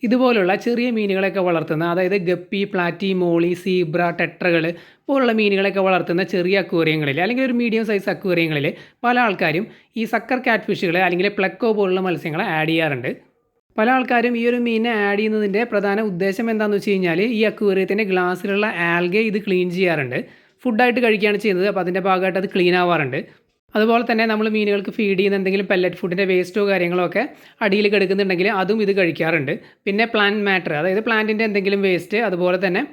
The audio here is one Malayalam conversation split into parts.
ഇതുപോലുള്ള ചെറിയ മീനുകളൊക്കെ വളർത്തുന്ന, അതായത് ഗപ്പി, പ്ലാറ്റി, മോളി, സീബ്ര, ടെട്രകൾ പോലുള്ള മീനുകളൊക്കെ വളർത്തുന്ന ചെറിയ അക്വേറിയങ്ങളിൽ അല്ലെങ്കിൽ ഒരു മീഡിയം സൈസ് അക്വേറിയങ്ങളിൽ പല ആൾക്കാരും ഈ സക്കർ കാറ്റ് ഫിഷുകൾ അല്ലെങ്കിൽ പ്ലക്കോ പോലുള്ള മത്സ്യങ്ങളെ ആഡ് ചെയ്യാറുണ്ട്. പല ആൾക്കാരും ഈ ഒരു മീനിനെ ആഡ് ചെയ്യുന്നതിൻ്റെ പ്രധാന ഉദ്ദേശം എന്താണെന്ന് വെച്ച് കഴിഞ്ഞാൽ ഈ അക്വേറിയത്തിൻ്റെ ഗ്ലാസ്സിലുള്ള ആൽഗെ ഇത് ക്ലീൻ ചെയ്യാറുണ്ട്. ഫുഡായിട്ട് കഴിക്കുകയാണ് ചെയ്യുന്നത്. അപ്പോൾ അതിൻ്റെ ഭാഗമായിട്ട് അത് ക്ലീൻ ആവാറുണ്ട്. അതുപോലെ തന്നെ നമ്മൾ മീനുകൾക്ക് ഫീഡ് ചെയ്യുന്ന എന്തെങ്കിലും പെല്ലറ്റ് ഫുഡിൻ്റെ വേസ്റ്റോ കാര്യങ്ങളോ ഒക്കെ അടിയിൽ കിടക്കുന്നുണ്ടെങ്കിൽ അതും ഇത് കഴിക്കാറുണ്ട്. പിന്നെ പ്ലാന്റ് മാറ്റർ, അതായത് പ്ലാന്റിൻ്റെ എന്തെങ്കിലും വേസ്റ്റ്, അതുപോലെ തന്നെ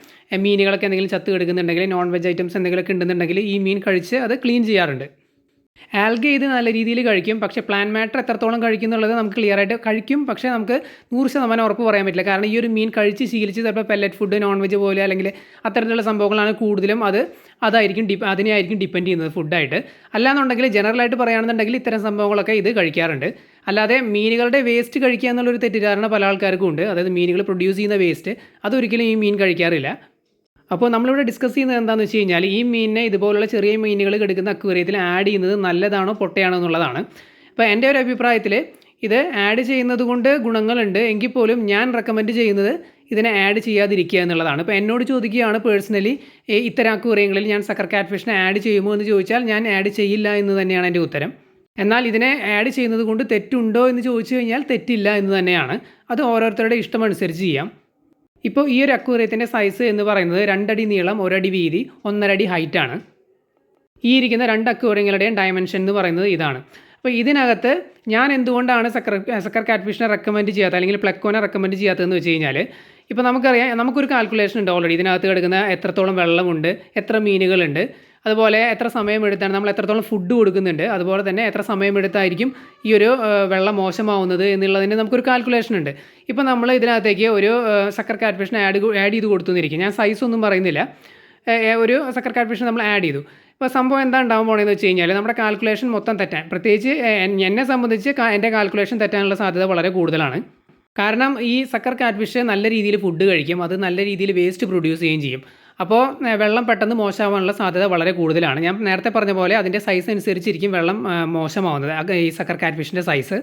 മീനുകളൊക്കെ എന്തെങ്കിലും ചത്ത് കിടക്കുന്നുണ്ടെങ്കിൽ, നോൺ വെജ് ഐറ്റംസ് എന്തെങ്കിലുമൊക്കെ ഉണ്ടെന്നുണ്ടെങ്കിൽ ഈ മീൻ കഴിച്ച് അത് ക്ലീൻ ചെയ്യാറുണ്ട്. ആൽഗെ ഇത് നല്ല രീതിയിൽ കഴിക്കും. പക്ഷേ പ്ലാന്റ് മാറ്റർ എത്രത്തോളം കഴിക്കും എന്നുള്ളത് നമുക്ക് ക്ലിയർ ആയിട്ട് കഴിക്കും. പക്ഷേ നമുക്ക് 100% ഉറപ്പ് പറയാൻ പറ്റില്ല. കാരണം ഈ ഒരു മീൻ കഴിച്ച് ശീലിച്ച് ചിലപ്പോൾ പെല്ലറ്റ് ഫുഡ്, നോൺ വെജ് പോലെ അല്ലെങ്കിൽ അത്തരത്തിലുള്ള സംഭവങ്ങളാണ് കൂടുതലും അതിനെയായിരിക്കും ഡിപ്പെൻഡ് ചെയ്യുന്നത് ഫുഡായിട്ട്. അല്ലാന്നുണ്ടെങ്കിൽ ജനറലായിട്ട് പറയുകയാണെന്നുണ്ടെങ്കിൽ ഇത്തരം സംഭവങ്ങളൊക്കെ ഇത് കഴിക്കാറുണ്ട്. അല്ലാതെ മീനുകളുടെ വേസ്റ്റ് കഴിക്കുക എന്നുള്ളൊരു തെറ്റിദ്ധാരണ പല ആൾക്കാർക്കും ഉണ്ട്. അതായത് മീനുകൾ പ്രൊഡ്യൂസ് ചെയ്യുന്ന വേസ്റ്റ് അതൊരിക്കലും ഈ മീൻ കഴിക്കാറില്ല. അപ്പോൾ നമ്മളിവിടെ ഡിസ്കസ് ചെയ്യുന്നത് എന്താണെന്ന് വെച്ച് കഴിഞ്ഞാൽ ഈ മീനിനെ ഇതുപോലുള്ള ചെറിയ മീനുകൾ കിടക്കുന്ന അക്വേറിയത്തിൽ ആഡ് ചെയ്യുന്നത് നല്ലതാണോ പൊട്ടയാണോ എന്നുള്ളതാണ്. അപ്പോൾ എൻ്റെ ഒരു അഭിപ്രായത്തിൽ ഇത് ആഡ് ചെയ്യുന്നത് കൊണ്ട് ഗുണങ്ങളുണ്ട് എങ്കിൽ പോലും ഞാൻ റെക്കമെൻഡ് ചെയ്യുന്നത് ഇതിനെ ആഡ് ചെയ്യാതിരിക്കുക എന്നുള്ളതാണ്. ഇപ്പോൾ എന്നോട് ചോദിക്കുകയാണ് പേഴ്സണലി ഇത്തരം അക്വേറിയങ്ങളിൽ ഞാൻ സക്കർ കാറ്റ് ഫിഷിനെ ആഡ് ചെയ്യുമോ എന്ന് ചോദിച്ചാൽ ഞാൻ ആഡ് ചെയ്യില്ല എന്ന് തന്നെയാണ് എൻ്റെ ഉത്തരം. എന്നാൽ ഇതിനെ ആഡ് ചെയ്യുന്നത് കൊണ്ട് തെറ്റുണ്ടോ എന്ന് ചോദിച്ചു കഴിഞ്ഞാൽ തെറ്റില്ല എന്ന് തന്നെയാണ്. അത് ഓരോരുത്തരുടെ ഇഷ്ടമനുസരിച്ച് ചെയ്യാം. ഇപ്പോൾ ഈ ഒരു അക്വേറിയത്തിൻ്റെ സൈസ് എന്ന് പറയുന്നത് 2 അടി നീളം, 1 അടി വീതി, 1.5 അടി ഹൈറ്റാണ്. ഈ ഇരിക്കുന്ന 2 അക്വേറിയങ്ങളുടെയും ഡയമെൻഷൻ എന്ന് പറയുന്നത് ഇതാണ്. അപ്പോൾ ഇതിനകത്ത് ഞാൻ എന്തുകൊണ്ടാണ് സക്കർ കാറ്റ് ഫിഷിനെ റെക്കമെൻഡ് ചെയ്യാത്തത് അല്ലെങ്കിൽ പ്ലക്കോനെ റെക്കമെൻഡ് ചെയ്യാത്തതെന്ന് വെച്ച് കഴിഞ്ഞാൽ, ഇപ്പോൾ നമുക്കറിയാം, നമുക്കൊരു കാൽക്കുലേഷൻ ഉണ്ട് ഓൾറെഡി. ഇതിനകത്ത് കിടക്കുന്ന എത്രത്തോളം വെള്ളമുണ്ട്, എത്ര മീനുകളുണ്ട്, അതുപോലെ എത്ര സമയമെടുത്താണ് നമ്മൾ എത്രത്തോളം ഫുഡ് കൊടുക്കുന്നുണ്ട്, അതുപോലെ തന്നെ എത്ര സമയമെടുത്തായിരിക്കും ഈ ഒരു വെള്ളം മോശമാവുന്നത് എന്നുള്ളതിന് നമുക്കൊരു കാൽക്കുലേഷൻ ഉണ്ട്. ഇപ്പോൾ നമ്മൾ ഇതിനകത്തേക്ക് ഒരു സക്കർ കാറ്റ് ഫിഷിനെ ആഡ് ചെയ്ത് കൊടുത്തുന്നിരിക്കും. ഞാൻ സൈസ് ഒന്നും പറയുന്നില്ല. ഒരു സക്കർ കാറ്റ് ഫിഷിനെ നമ്മൾ ആഡ് ചെയ്തു. ഇപ്പോൾ സംഭവം എന്താ ഉണ്ടാകാൻ പോകണമെന്ന് വെച്ച് കഴിഞ്ഞാൽ നമ്മുടെ കാൽക്കുലേഷൻ മൊത്തം തെറ്റാൻ, പ്രത്യേകിച്ച് എന്നെ സംബന്ധിച്ച് എൻ്റെ കാൽക്കുലേഷൻ തെറ്റാനുള്ള സാധ്യത വളരെ കൂടുതലാണ്. കാരണം ഈ സക്കർ കാറ്റ് ഫിഷ് നല്ല രീതിയിൽ ഫുഡ് കഴിക്കും, അത് നല്ല രീതിയിൽ വേസ്റ്റ് പ്രൊഡ്യൂസ് ചെയ്യുകയും ചെയ്യും. അപ്പോൾ വെള്ളം പെട്ടെന്ന് മോശമാവാനുള്ള സാധ്യത വളരെ കൂടുതലാണ്. ഞാൻ നേരത്തെ പറഞ്ഞ പോലെ അതിൻ്റെ സൈസ് അനുസരിച്ചിരിക്കും വെള്ളം മോശമാവുന്നത്, ഈ സക്കർ കാറ്റ് ഫിഷിൻ്റെ സൈസ്.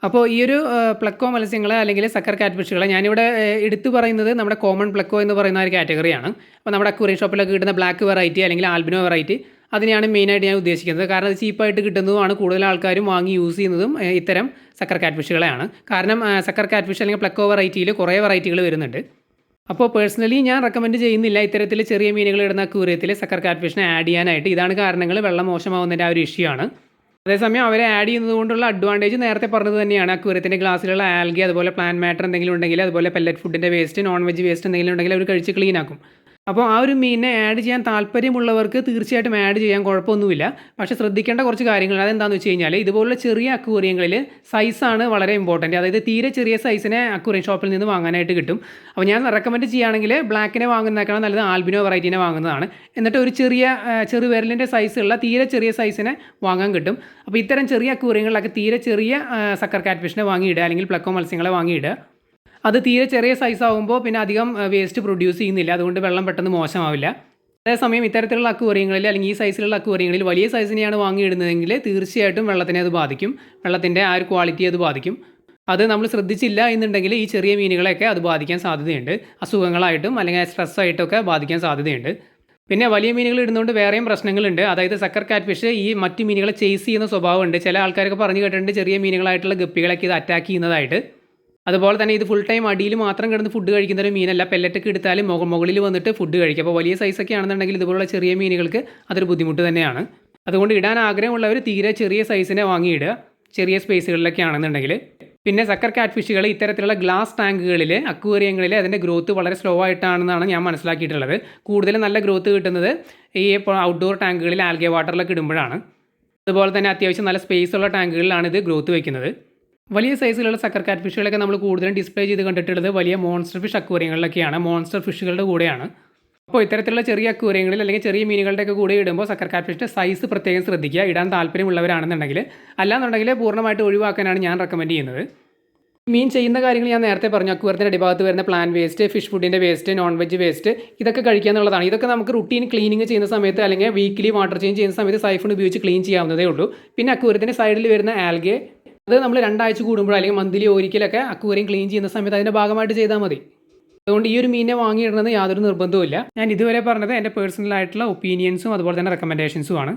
അപ്പോൾ ഈ ഒരു പ്ലക്കോ മത്സ്യങ്ങളെ അല്ലെങ്കിൽ സക്കർ കാറ്റ് ഫിഷുകളെ ഞാനിവിടെ എടുത്തു പറയുന്നത് നമ്മുടെ കോമൺ പ്ലക്കോ എന്ന് പറയുന്ന ഒരു കാറ്റഗറിയാണ്. അപ്പോൾ നമ്മുടെ അക്വേറിയം ഷോപ്പിലൊക്കെ കിട്ടുന്ന ബ്ലാക്ക് വെറൈറ്റി അല്ലെങ്കിൽ ആൽബിനോ വെറൈറ്റി, അതിനെയാണ് മെയിനായിട്ട് ഞാൻ ഉദ്ദേശിക്കുന്നത്. കാരണം അത് ചീപ്പായിട്ട് കിട്ടുന്നതുമാണ്, കൂടുതൽ ആൾക്കാരും വാങ്ങി യൂസ് ചെയ്യുന്നതും ഇത്തരം സക്കർ കാറ്റ് ഫിഷുകളെയാണ്. കാരണം സക്കർ കാറ്റ് ഫിഷ് അല്ലെങ്കിൽ പ്ലക്കോ വെറൈറ്റിയിൽ കുറേ വെറൈറ്റികൾ വരുന്നുണ്ട്. അപ്പോൾ പേഴ്സണലി ഞാൻ റെക്കമെൻഡ് ചെയ്യുന്നില്ല ഇത്തരത്തിൽ ചെറിയ മീനുകൾ ഇടുന്ന അക്വേറിയത്തിൽ സക്കർ കാറ്റ് ഫിഷിനെ ആഡ് ചെയ്യാനായിട്ട്. ഇതാണ് കാരണങ്ങൾ, വെള്ളം മോശമാവുന്നതിൻ്റെ ആ ഒരു ഇഷ്യൂ ആണ്. അതേസമയം അവരെ ആഡ് ചെയ്യുന്നത് കൊണ്ടുള്ള അഡ്വാൻറ്റേജ് നേരത്തെ പറഞ്ഞത് തന്നെയാണ്. അക്വേറിയത്തിൻ്റെ ഗ്ലാസ്സിലുള്ള ആൽഗെ, അതുപോലെ പ്ലാന്റ് മാറ്റർ എന്തെങ്കിലും ഉണ്ടെങ്കിൽ, അതുപോലെ പെല്ലറ്റ് ഫുഡിൻ്റെ വേസ്റ്റ്, നോൺ വെജ് വേസ്റ്റ് എന്തെങ്കിലും ഉണ്ടെങ്കിൽ അവർ കഴിച്ച് ക്ലീൻ ആക്കും. അപ്പോൾ ആ ഒരു മീനിനെ ആഡ് ചെയ്യാൻ താല്പര്യമുള്ളവർക്ക് തീർച്ചയായിട്ടും ആഡ് ചെയ്യാൻ കുഴപ്പമൊന്നുമില്ല. പക്ഷേ ശ്രദ്ധിക്കേണ്ട കുറച്ച് കാര്യങ്ങൾ അതെന്താണെന്ന് വെച്ച് കഴിഞ്ഞാൽ, ഇതുപോലുള്ള ചെറിയ അക്വേറിയങ്ങളിൽ സൈസാണ് വളരെ ഇമ്പോർട്ടൻറ്റ്. അതായത് തീരെ ചെറിയ സൈസിനെ അക്വേറിയം ഷോപ്പിൽ നിന്ന് വാങ്ങാനായിട്ട് കിട്ടും. അപ്പോൾ ഞാൻ റെക്കമെൻഡ് ചെയ്യുകയാണെങ്കിൽ ബ്ലാക്കിനെ വാങ്ങുന്നതിനേക്കാൾ നല്ലത് ആൽബിനോ വെറൈറ്റിനെ വാങ്ങുന്നതാണ്. എന്നിട്ട് ഒരു ചെറുവിരലിൻ്റെ സൈസുള്ള തീരെ ചെറിയ സൈസിനെ വാങ്ങാൻ കിട്ടും. അപ്പോൾ ഇത്തരം ചെറിയ അക്വേറിയങ്ങളിലൊക്കെ തീരെ ചെറിയ സക്കർ കാറ്റ് ഫിഷിനെ വാങ്ങിയിടുക അല്ലെങ്കിൽ പ്ലക്കോ മത്സ്യങ്ങളെ വാങ്ങിയിടുക. അത് തീരെ ചെറിയ സൈസ് ആകുമ്പോൾ പിന്നെ അധികം വേസ്റ്റ് പ്രൊഡ്യൂസ് ചെയ്യുന്നില്ല, അതുകൊണ്ട് വെള്ളം പെട്ടെന്ന് മോശമാവില്ല. അതേസമയം ഇത്തരത്തിലുള്ള അക്വേറിയങ്ങളിൽ അല്ലെങ്കിൽ ഈ സൈസിലുള്ള അക്വേറിയങ്ങളിൽ വലിയ സൈസിനെയാണ് വാങ്ങിയിടുന്നതെങ്കിൽ തീർച്ചയായിട്ടും വെള്ളത്തിനെ അത് ബാധിക്കും, വെള്ളത്തിൻ്റെ ആ ഒരു ക്വാളിറ്റി അത് ബാധിക്കും. അത് നമ്മൾ ശ്രദ്ധിച്ചില്ല എന്നുണ്ടെങ്കിൽ ഈ ചെറിയ മീനുകളെയൊക്കെ അത് ബാധിക്കാൻ സാധ്യതയുണ്ട്. അസുഖങ്ങളായിട്ടും അല്ലെങ്കിൽ സ്ട്രെസ്സായിട്ടൊക്കെ ബാധിക്കാൻ സാധ്യതയുണ്ട്. പിന്നെ വലിയ മീനുകൾ ഇടുന്നതുകൊണ്ട് വേറെയും പ്രശ്നങ്ങളുണ്ട്. അതായത് സക്കർ കാറ്റ് ഫിഷ് ഈ മറ്റു മീനുകളെ ചേസ് ചെയ്യുന്ന സ്വഭാവമുണ്ട്. ചില ആൾക്കാരൊക്കെ പറഞ്ഞു കേട്ടിട്ടുണ്ട് ചെറിയ മീനുകളായിട്ടുള്ള ഗപ്പികളൊക്കെ ഇത് അറ്റാക്ക് ചെയ്യുന്നതായിട്ട്. അതുപോലെ തന്നെ ഇത് ഫുൾ ടൈം അടിയിൽ മാത്രം കിടന്ന് ഫുഡ് കഴിക്കുന്ന ഒരു മീനല്ല. പെല്ലറ്റൊക്കെ എടുത്താലും മുകളിൽ വന്നിട്ട് ഫുഡ് കഴിക്കും. അപ്പോൾ വലിയ സൈസൊക്കെ ആണെന്നുണ്ടെങ്കിൽ ഇതുപോലുള്ള ചെറിയ മീനുകൾക്ക് അതൊരു ബുദ്ധിമുട്ട് തന്നെയാണ്. അതുകൊണ്ട് ഇടാൻ ആഗ്രഹമുള്ളവർ തീരെ ചെറിയ സൈസിനെ വാങ്ങിയിടുക, ചെറിയ സ്പേസുകളിലൊക്കെ ആണെന്നുണ്ടെങ്കിൽ. പിന്നെ സക്കർ കാറ്റ് ഫിഷുകൾ ഇത്തരത്തിലുള്ള ഗ്ലാസ് ടാങ്കുകളിൽ, അക്വേറിയങ്ങളിൽ അതിൻ്റെ ഗ്രോത്ത് വളരെ സ്ലോ ആയിട്ടാണെന്നാണ് ഞാൻ മനസ്സിലാക്കിയിട്ടുള്ളത്. കൂടുതലും നല്ല ഗ്രോത്ത് കിട്ടുന്നത് ഈ ഔട്ട്ഡോർ ടാങ്കുകളിൽ ആൽഗെ വാട്ടറിലൊക്കെ ഇടുമ്പോഴാണ്. അതുപോലെ തന്നെ അത്യാവശ്യം നല്ല സ്പേസ് ഉള്ള ടാങ്കുകളിലാണ് ഇത് ഗ്രോത്ത് വയ്ക്കുന്നത്. വലിയ സൈസിലുള്ള സക്കർ കാറ്റ് ഫിഷുകളൊക്കെ നമ്മൾ കൂടുതലും ഡിസ്പ്ലേ ചെയ്ത് കണ്ടിട്ടുള്ളത് വലിയ മോൺസ്റ്റർ ഫിഷ് അക്വേറിയങ്ങളിലൊക്കെയാണ്, മോൺസ്റ്റർ ഫിഷുകളുടെ കൂടെയാണ്. അപ്പോൾ ഇത്തരത്തിലുള്ള ചെറിയ അക്വേറിയങ്ങളിൽ അല്ലെങ്കിൽ ചെറിയ മീനുകളുടെയൊക്കെ കൂടെ ഇടുമ്പോൾ സക്കർ കാറ്റ് ഫിഷിൻ്റെ സൈസ് പ്രത്യേകം ശ്രദ്ധിക്കുക, ഇടാൻ താല്പര്യമുള്ളവരാണെന്നുണ്ടെങ്കിൽ. അല്ലാന്നുണ്ടെങ്കിൽ പൂർണ്ണമായിട്ട് ഒഴിവാക്കാനാണ് ഞാൻ റെക്കമെൻഡ് ചെയ്യുന്നത്. മീൻ ചെയ്യുന്ന കാര്യങ്ങൾ ഞാൻ നേരത്തെ പറഞ്ഞു. അക്വേറിയത്തിൻ്റെ അടിഭാഗത്ത് വരുന്ന പ്ലാന്റ് വേസ്റ്റ്, ഫിഷ് ഫുഡിൻ്റെ വേസ്റ്റ്, നോൺ വെജ് വേസ്റ്റ്, ഇതൊക്കെ കഴിക്കുക എന്നുള്ളതാണ്. ഇതൊക്കെ നമുക്ക് റുട്ടീൻ ക്ലീനിങ് ചെയ്യുന്ന സമയത്ത് അല്ലെങ്കിൽ വീക്കിലി വാട്ടർ ചേഞ്ച് ചെയ്യുന്ന സമയത്ത് സൈഫൺ ഉപയോഗിച്ച് ക്ലീൻ ചെയ്യാവുന്നതേ ഉള്ളൂ. പിന്നെ അക്വേറിയത്തിൻ്റെ സൈഡിൽ വരുന്ന ആൽഗെ, അത് നമ്മൾ 2 ആഴ്ച കൂടുമ്പോഴോ അല്ലെങ്കിൽ മന്ത്ലി ഒരിക്കലൊക്കെ അക്വേറിയം ക്ലീൻ ചെയ്യുന്ന സമയത്ത് അതിൻ്റെ ഭാഗമായിട്ട് ചെയ്താൽ മതി. അതുകൊണ്ട് ഈ ഒരു മീനിനെ വാങ്ങിയിടുന്നത് യാതൊരു നിർബന്ധവുമില്ല. ഞാൻ ഇതുവരെ പറഞ്ഞത് എൻ്റെ പേഴ്സണൽ ആയിട്ടുള്ള ഒപ്പീനിയൻസും അതുപോലെ തന്നെ റെക്കമെൻഡേഷൻസും ആണ്.